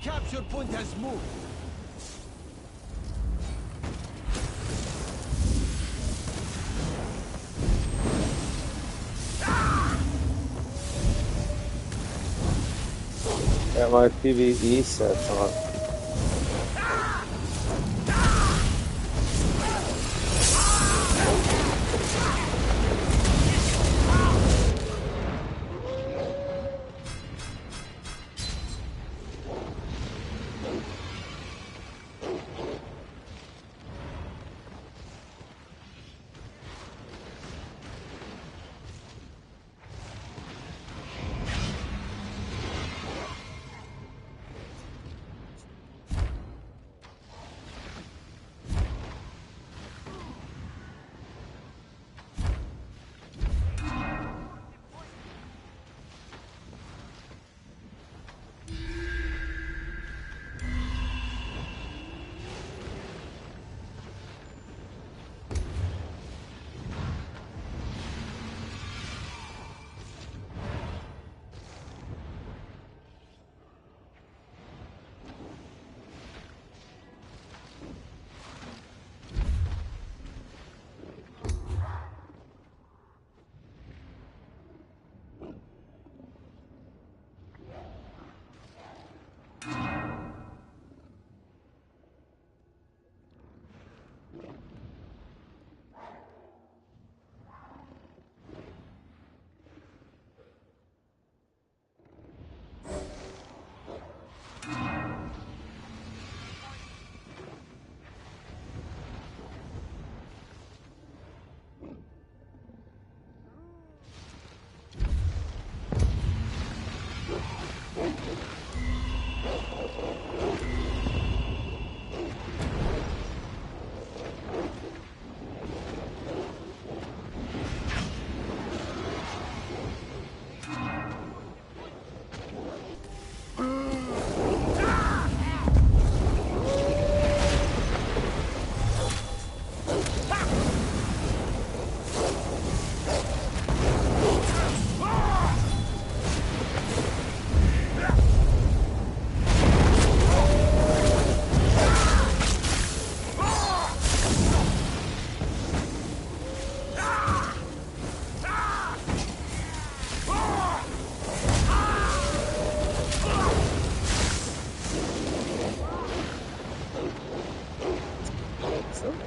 Capture point has moved. Got my PvE sets on.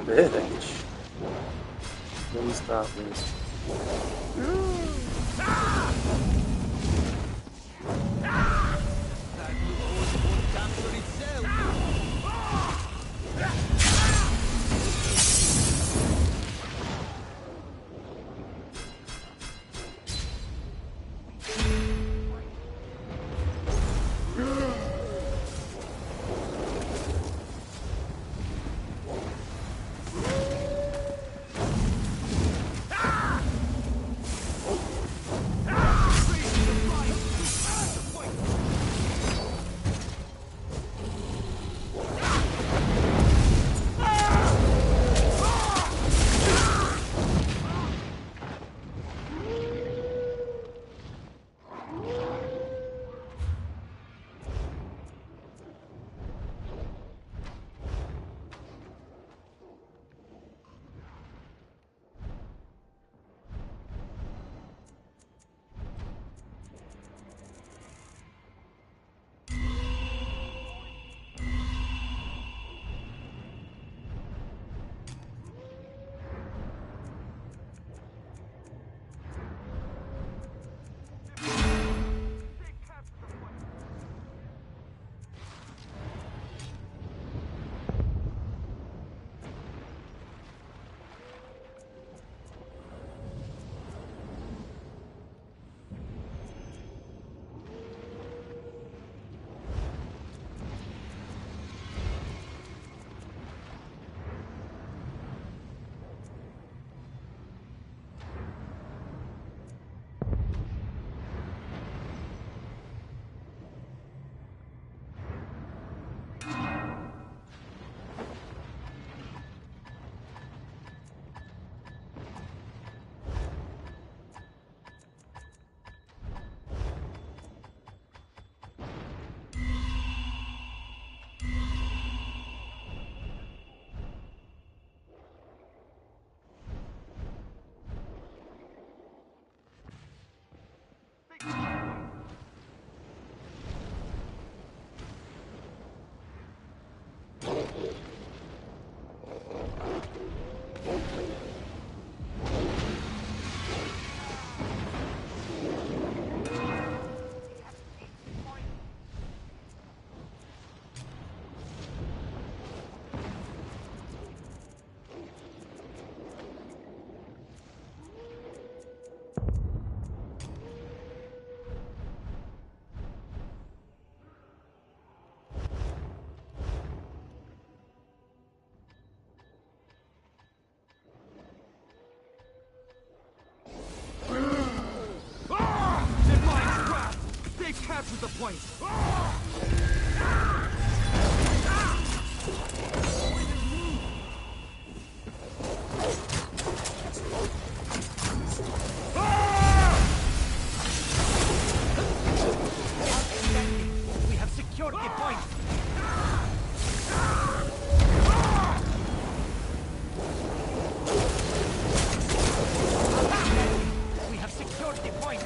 Bitch. Please stop me. the point. We have secured the point. We have secured the point.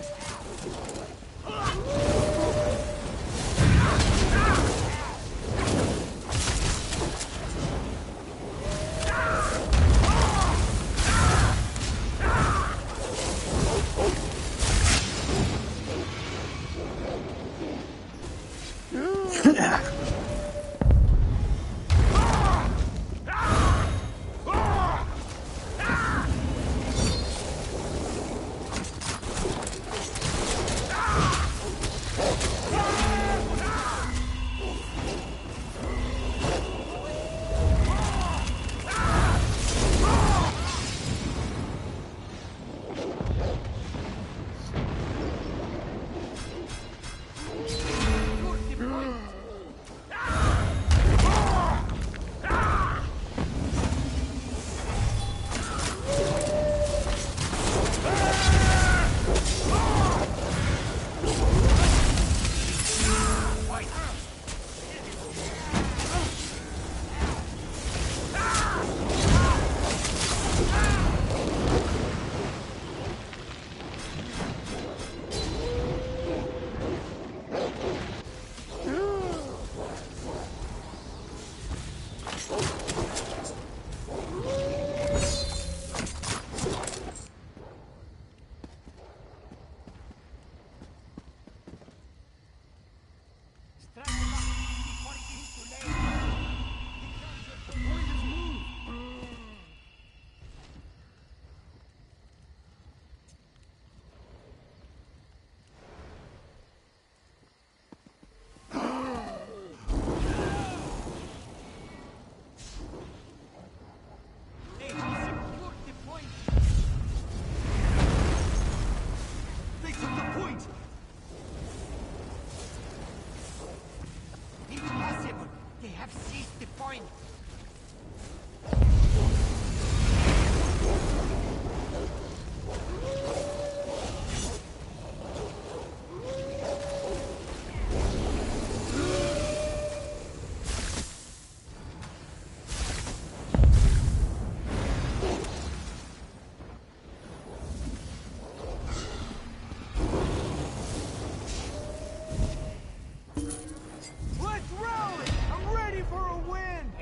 They have seized the point. Let's rally! I'm ready for a win!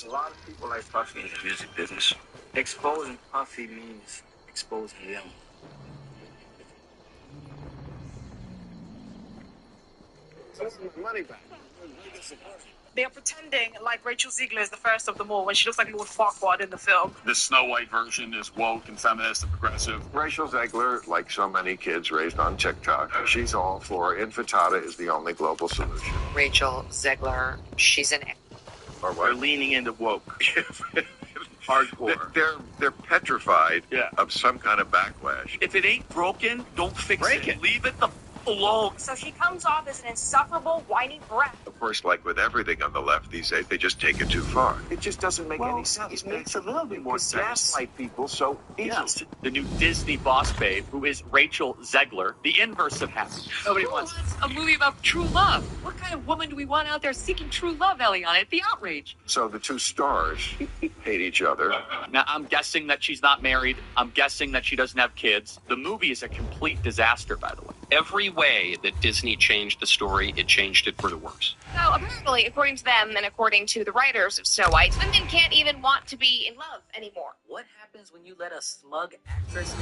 A lot of people like Puffy in the music business. Exposing Puffy means exposing them. Money back. They're pretending like Rachel Ziegler is the first of them all when she looks like Lord Farquaad in the film. The Snow White version is woke and feminist and progressive. Rachel Zegler, like so many kids raised on TikTok, she's all for infantata is the only global solution. Rachel Zegler, she's an... Or They're what? leaning into woke. Hardcore. They're petrified Yeah. of some kind of backlash. If it ain't broken, don't fix Break it. it. Leave it the f alone. So she comes off as an insufferable, whiny brat. Of course, like with everything on the left these days, they just take it too far. It just doesn't make any sense. It makes a little bit more sense. Gaslight people so easily. The new Disney boss babe, who is Rachel Zegler, the inverse of happy. Nobody wants. a movie about true love. What kind of woman do we want out there seeking true love, Eliana? It's the outrage. So the two stars hate each other. Now, I'm guessing that she's not married. I'm guessing that she doesn't have kids. The movie is a complete disaster, by the way. Every way that Disney changed the story, it changed it for the worse. So apparently, according to them and according to the writers of Snow White, women can't even want to be in love anymore. What happens when you let a smug actress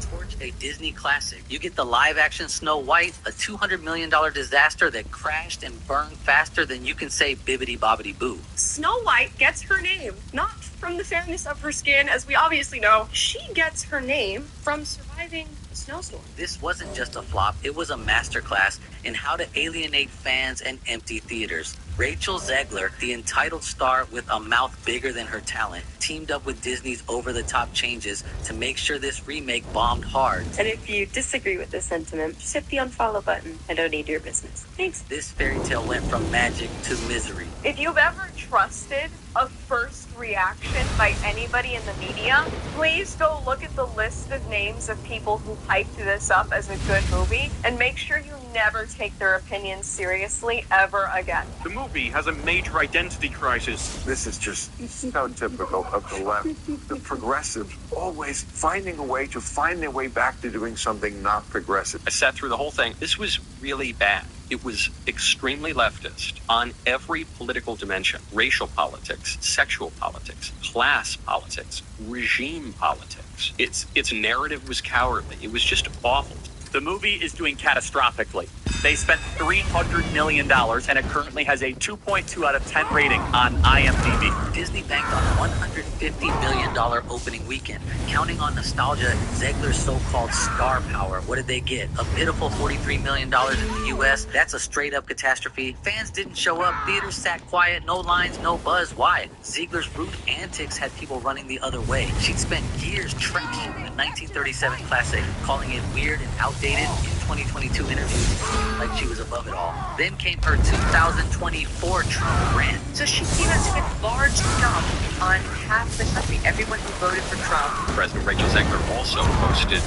torch a Disney classic? You get the live-action Snow White, a $200 million disaster that crashed and burned faster than you can say bibbidi-bobbidi-boo. Snow White gets her name not from the fairness of her skin, as we obviously know. She gets her name from surviving a snowstorm. This wasn't just a flop, it was a masterclass in how to alienate fans and empty theaters. Rachel Zegler, the entitled star with a mouth bigger than her talent, teamed up with Disney's over-the-top changes to make sure this remake bombed hard. And if you disagree with this sentiment, just hit the unfollow button. I don't need your business. Thanks. This fairy tale went from magic to misery. If you've ever trusted a first reaction by anybody in the media, please go look at the list of names of people who hyped this up as a good movie and make sure you never take their opinions seriously ever again. The movie has a major identity crisis. This is just so typical of the left. The progressives always finding a way to find their way back to doing something not progressive. I sat through the whole thing. This was really bad. It was extremely leftist on every political dimension. Racial politics, sexual politics, class politics, regime politics. Its narrative was cowardly. It was just awful. The movie is doing catastrophically. They spent $300 million, and it currently has a 2.2 out of 10 rating on IMDb. Disney banked on a $150 million opening weekend. Counting on nostalgia, Zegler's so-called star power. What did they get? A pitiful $43 million in the U.S.? That's a straight-up catastrophe. Fans didn't show up. Theaters sat quiet. No lines, no buzz. Why? Ziegler's rude antics had people running the other way. She'd spent years trashing the 1937 classic, calling it weird and outdated in 2022 interviews, like she was above it all. Then came her 2024 Trump rant. So she came out to a large dump on half the country, everyone who voted for Trump. President Rachel Zegler also posted,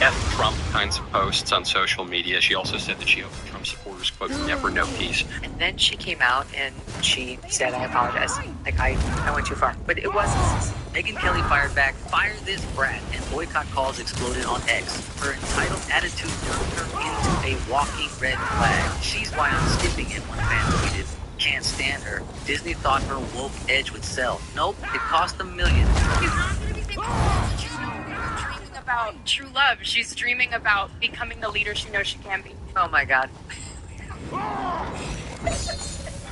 F Trump kinds of posts on social media. She also said that she hoped Trump supporters, quote, never know peace. And then she came out and she said, I apologize. Like, I went too far. But it wasn't. Megyn Kelly fired back, fire this brat, and boycott calls exploded on X. Her entitled attitude turned her into a walking red flag. She's why I'm skipping it, one fan tweeted. Can't stand her. Disney thought her woke edge would sell. Nope, it cost $1 million. She's not going to be dreaming about true love. She's dreaming about becoming the leader she knows she can be. Oh my God.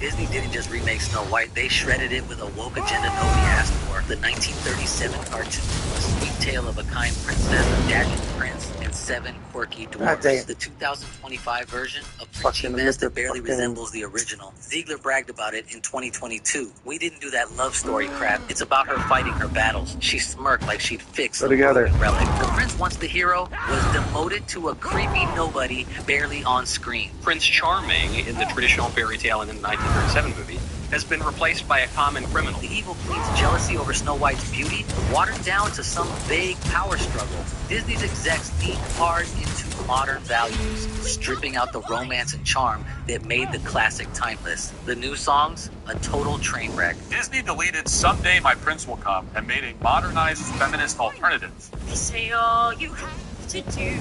Disney didn't just remake Snow White, they shredded it with a woke agenda nobody asked for. The 1937 cartoon, a sweet tale of a kind princess, a dashing prince, and 7 quirky dwarfs. The 2025 version, a preachy mess that barely resembles the original. Ziegler bragged about it in 2022. We didn't do that love story crap. It's about her fighting her battles. She smirked like she'd fix a broken relic. The prince, once the hero, was demoted to a creepy nobody barely on screen. Prince Charming, in the traditional fairy tale in the 1937 movie, has been replaced by a common criminal. The evil queen's jealousy over Snow White's beauty watered down to some vague power struggle. Disney's execs leaned hard into modern values, stripping out the romance and charm that made the classic timeless. The new songs, a total train wreck. Disney deleted Someday My Prince Will Come and made a modernized feminist alternative. They say all you have to do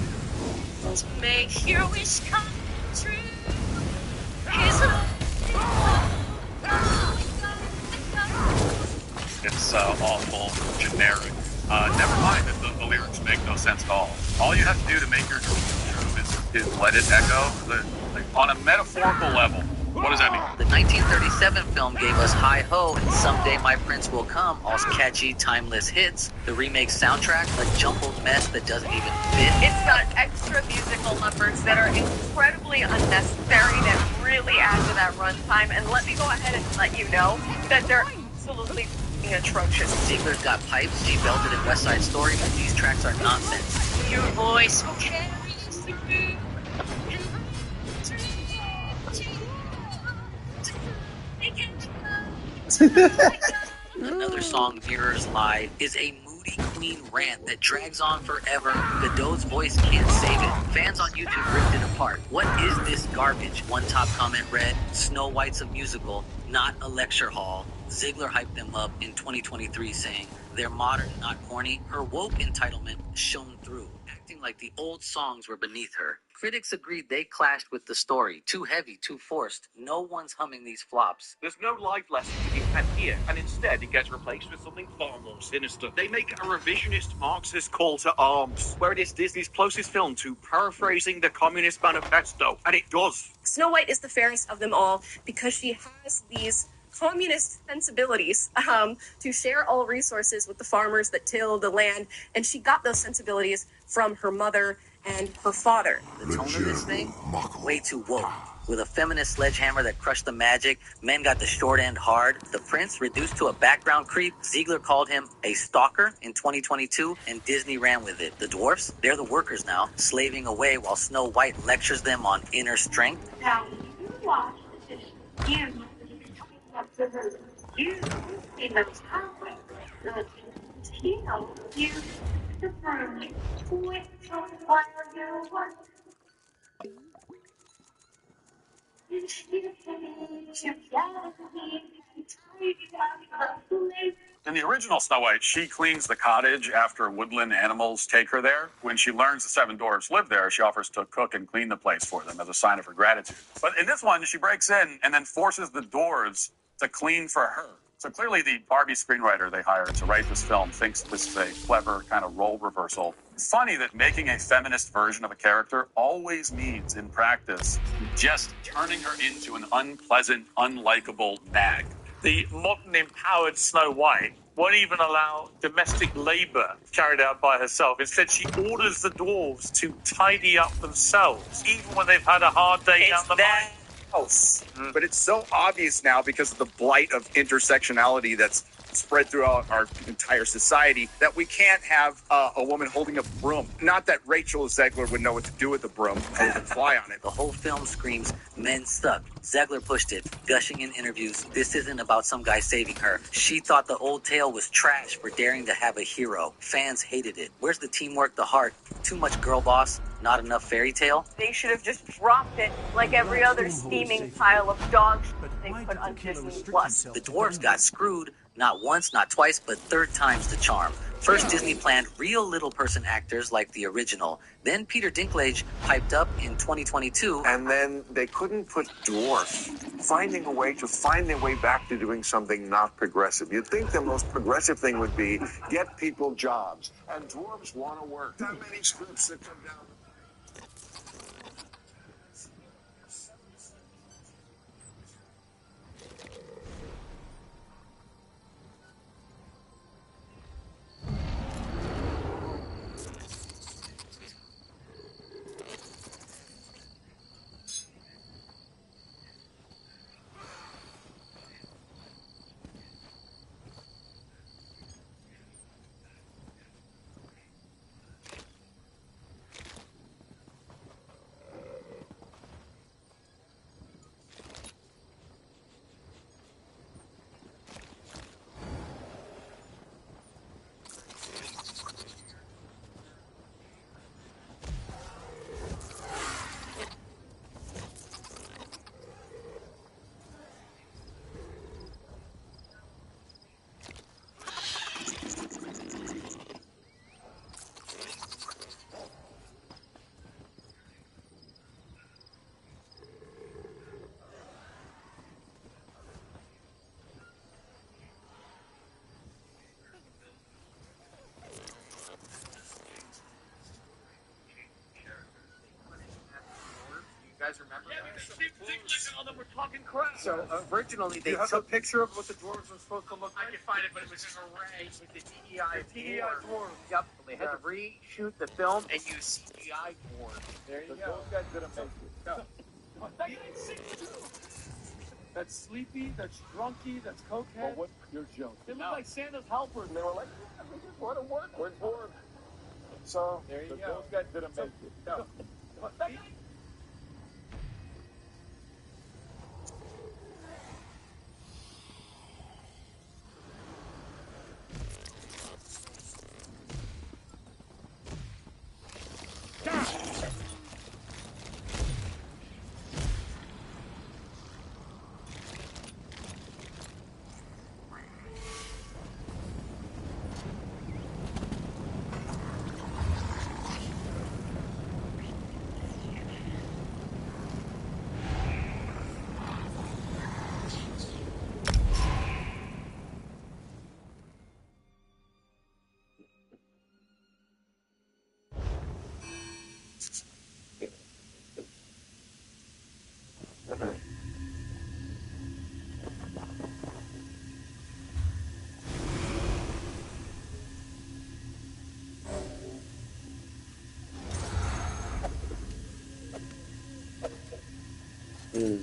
is make your wish come true. Is It's awful, generic. Never mind that the lyrics make no sense at all. All you have to do to make your dream true is let it echo on a metaphorical level. What does that mean? The 1937 film gave us Hi Ho and Someday My Prince Will Come, all catchy, timeless hits. The remake soundtrack, a jumbled mess that doesn't even fit. It's got extra musical numbers that are incredibly unnecessary that really add to that runtime. And let me go ahead and let you know that they're absolutely atrocious. Ziegler's got pipes, she belted in West Side Story, but these tracks are nonsense. Your voice will carry you through. Another song, Mirrors Live, is a moody Queen rant that drags on forever. Godot's voice can't save it. Fans on YouTube ripped it apart. What is this garbage? One top comment read, Snow White's a musical, not a lecture hall. Ziegler hyped them up in 2023 saying, they're modern, not corny. Her woke entitlement shone through, acting like the old songs were beneath her. Critics agreed they clashed with the story. Too heavy, too forced. No one's humming these flops. There's no life lesson to be had here, and instead it gets replaced with something far more sinister. They make a revisionist Marxist call to arms, where it is Disney's closest film to paraphrasing the Communist Manifesto, and it does. Snow White is the fairest of them all because she has these communist sensibilities to share all resources with the farmers that till the land, and she got those sensibilities from her mother and her father. The tone of this thing, way too woke. With a feminist sledgehammer that crushed the magic, men got the short end hard. The prince reduced to a background creep. Ziegler called him a stalker in 2022, and Disney ran with it. The dwarfs, they're the workers now, slaving away while Snow White lectures them on inner strength. Now, you watch the vision. You up the room. You see those conflicts. The heal. You the room. Wait till while you work. In the original Snow White, she cleans the cottage after woodland animals take her there. When she learns the seven dwarves live there, she offers to cook and clean the place for them as a sign of her gratitude. But in this one, she breaks in and then forces the dwarves to clean for her. So clearly the Barbie screenwriter they hired to write this film thinks this is a clever kind of role reversal. It's funny that making a feminist version of a character always means, in practice, just turning her into an unpleasant, unlikable nag. The modern empowered Snow White won't even allow domestic labor carried out by herself. Instead, she orders the dwarves to tidy up themselves, even when they've had a hard day down the mine. Else. But it's so obvious now because of the blight of intersectionality that's spread throughout our entire society that we can't have a woman holding a broom. Not that Rachel Zegler would know what to do with the broom or would fly on it. The whole film screams, men suck. Zegler pushed it, gushing in interviews. This isn't about some guy saving her. She thought the old tale was trash for daring to have a hero. Fans hated it. Where's the teamwork, the heart? Too much girl boss, not enough fairy tale? They should have just dropped it like every other steaming pile of dog shit they put on Disney Plus. The dwarves got screwed, not once, not twice, but third time's the charm. First, Disney planned real little person actors like the original. Then Peter Dinklage piped up in 2022. And then they couldn't put dwarfs, finding a way to find their way back to doing something not progressive. You'd think the most progressive thing would be get people jobs. And dwarves want to work. How many scripts that come down? guys remember that? All of them were talking crap. So originally Do they you have a took. picture of what the dwarves were supposed to look I like? can find it, but it was an array with the DEI DEI dwarves. Yep. They had to reshoot the film and use CGI dwarves. There you But go. those guys didn't make it. That's sleepy, that's drunky, that's But cokehead. what? You're joking. They look like Santa's helpers. And they were like, yeah, we just want to work. We're dwarves. So, There you but go. those guys didn't make it. No. Hmm.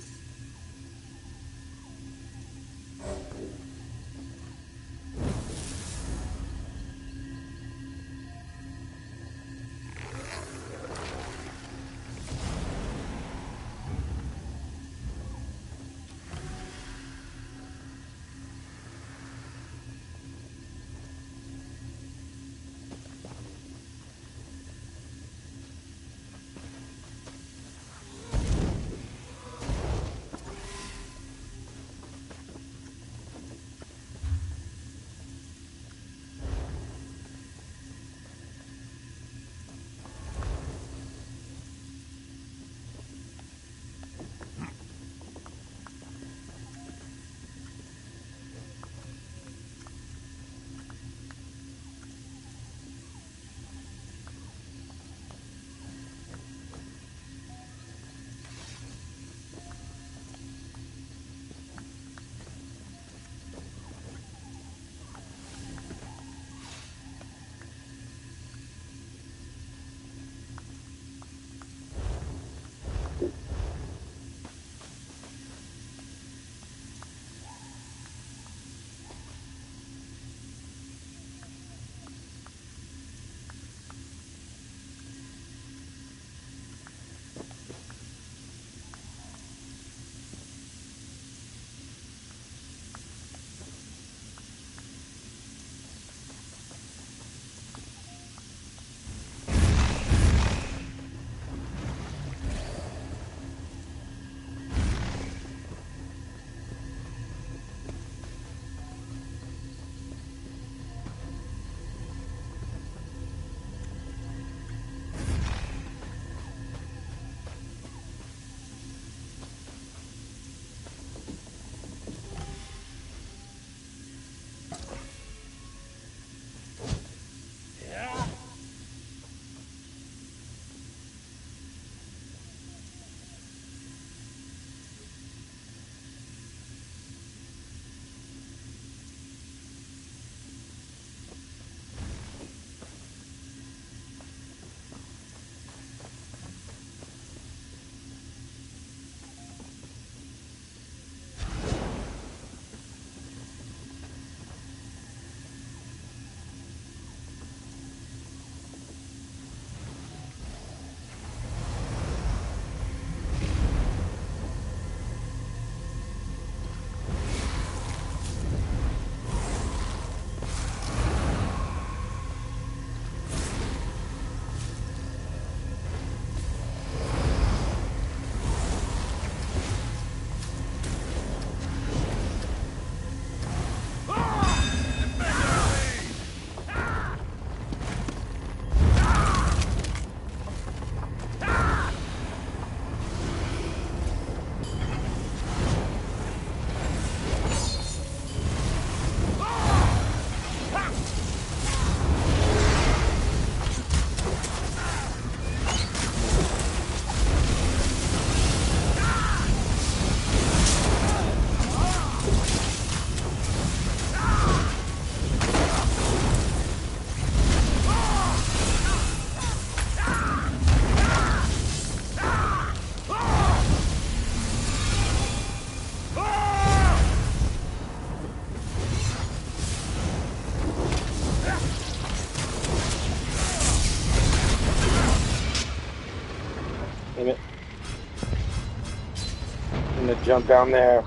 jump down there.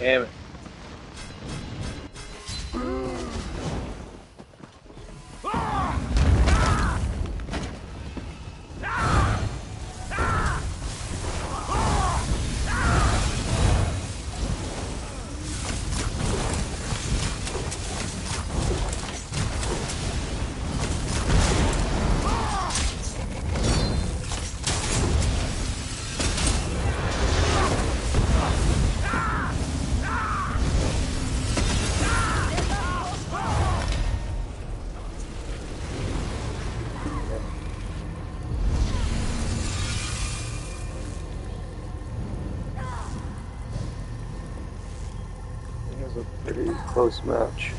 Damn it. It was a pretty close match.